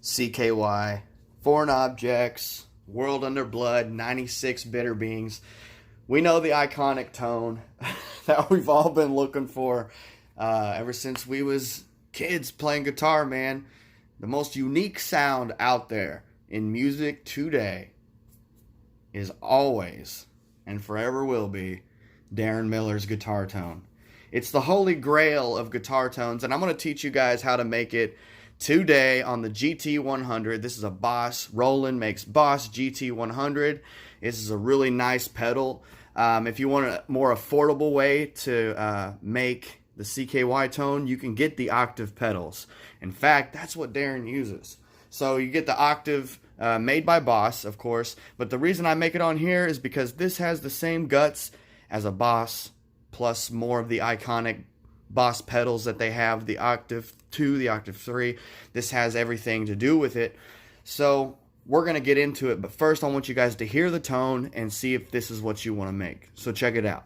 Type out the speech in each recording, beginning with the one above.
CKY, Foreign Objects, World Under Blood, 96 Bitter Beings. We know the iconic tone that we've all been looking for ever since we was kids playing guitar, man. The most unique sound out there in music today is always and forever will be Darren Miller's guitar tone. It's the holy grail of guitar tones, and I'm going to teach you guys how to make it today on the GT-100. This is a Boss. Roland makes Boss GT-100. This is a really nice pedal. If you want a more affordable way to make the CKY tone, you can get the octave pedals. In fact, that's what Darren uses. So you get the octave made by Boss, of course, but the reason I make it on here is because this has the same guts as a Boss, plus more of the iconic Boss pedals that they have, the Octave 2, the Octave 3. This has everything to do with it. So we're going to get into it, but first I want you guys to hear the tone and see if this is what you want to make. So check it out.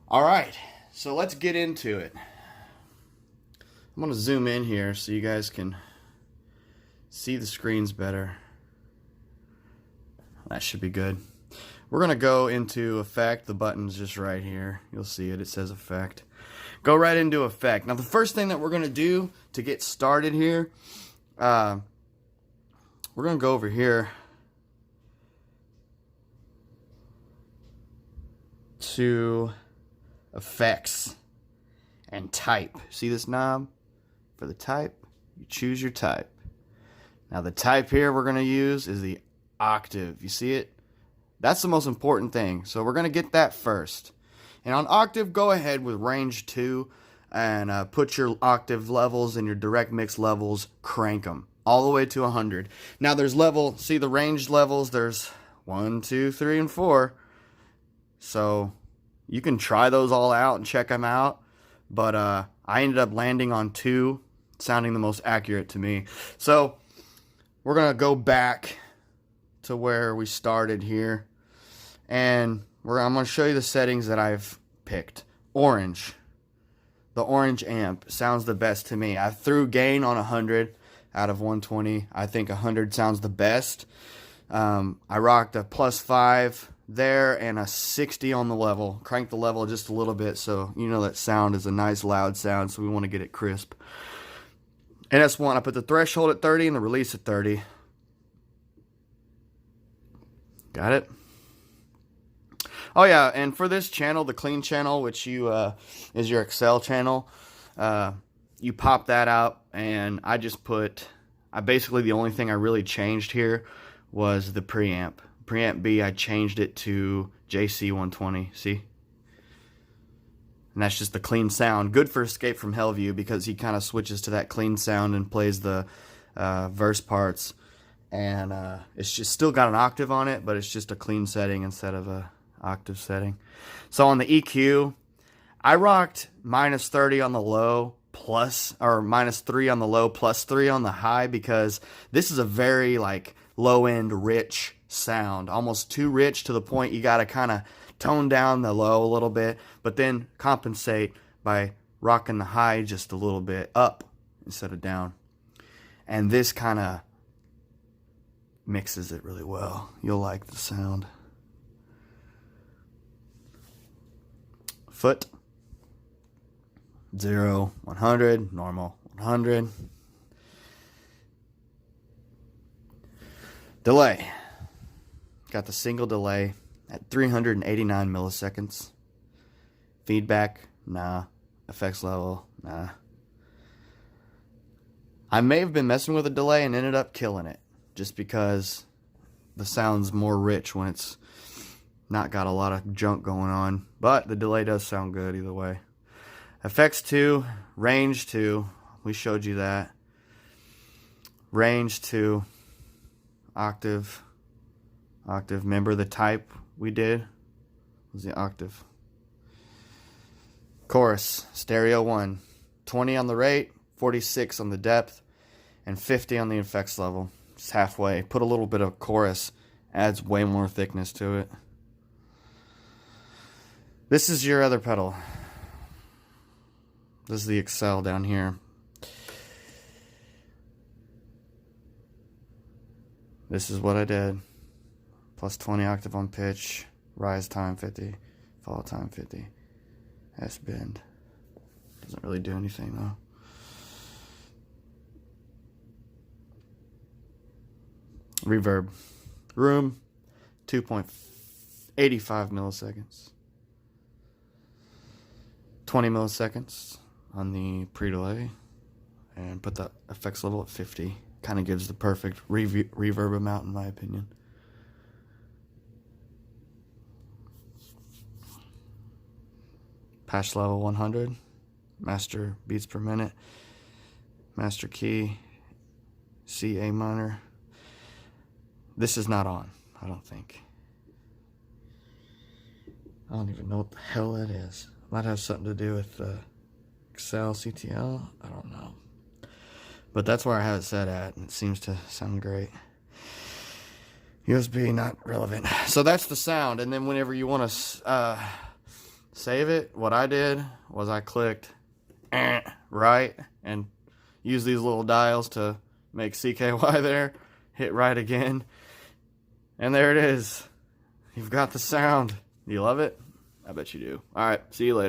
Alright, so let's get into it. I'm going to zoom in here so you guys can see the screens better. That should be good. We're going to go into Effect. The button's just right here. You'll see it. It says Effect. Go right into Effect. Now the first thing that we're going to do to get started here, we're going to go over here to Effects and Type. See this knob? For the type, you choose your type. Now the type here we're going to use is the octave. You see it? That's the most important thing. So we're going to get that first. And on octave, go ahead with range 2 and put your octave levels and your direct mix levels, crank them all the way to 100. Now there's see the range levels, there's 1, 2, 3, and 4. So you can try those all out and check them out. But I ended up landing on 2, sounding the most accurate to me. So we're going to go back to where we started here. And I'm going to show you the settings that I've picked. Orange. The orange amp sounds the best to me. I threw gain on 100 out of 120. I think 100 sounds the best. I rocked a +5 there and a 60 on the level. Crank the level just a little bit so you know that sound is a nice loud sound, so we want to get it crisp. And that's one. I put the threshold at 30 and the release at 30. Got it? Oh yeah, and for this channel, the clean channel, which is your Excel channel, you pop that out, and basically the only thing I really changed here was the preamp. Preamp B, I changed it to JC120, see? And that's just the clean sound. Good for Escape from Hellview because he kind of switches to that clean sound and plays the verse parts. And it's just still got an octave on it, but it's just a clean setting instead of a octave setting. So on the EQ, I rocked -30 on the low, -3 on the low, +3 on the high, because this is a very low-end rich sound, almost too rich to the point you got to kind of tone down the low a little bit, but then compensate by rocking the high just a little bit up instead of down. And this kind of mixes it really well. You'll like the sound. Foot. 0, 100, normal, 100. Delay. Got the single delay at 389 milliseconds. Feedback, nah. Effects level, nah. I may have been messing with a delay and ended up killing it, just because the sound's more rich when it's not got a lot of junk going on. But the delay does sound good either way. Effects 2, range 2, we showed you that. Range 2, octave. Remember the type we did was the octave. Chorus, stereo 1, 20 on the rate, 46 on the depth, and 50 on the effects level. It's halfway. Put a little bit of chorus, adds way more thickness to it. This is your other pedal. This is the Excel down here. This is what I did. Plus 20 octave on pitch. Rise time 50. Fall time 50. S bend. Doesn't really do anything though. Reverb. Room 2.85 milliseconds. 20 milliseconds on the pre-delay. And put the effects level at 50. Kind of gives the perfect reverb amount in my opinion. Patch level 100. Master beats per minute. Master key. C, A minor. This is not on, I don't think. I don't even know what the hell that is. Might have something to do with Excel, CTL. I don't know. But that's where I have it set at, and it seems to sound great. USB, not relevant. So that's the sound, and then whenever you want to save it, what I did was I clicked right and use these little dials to make CKY there. Hit right again. And there it is. You've got the sound. Do you love it? I bet you do. All right. See you later.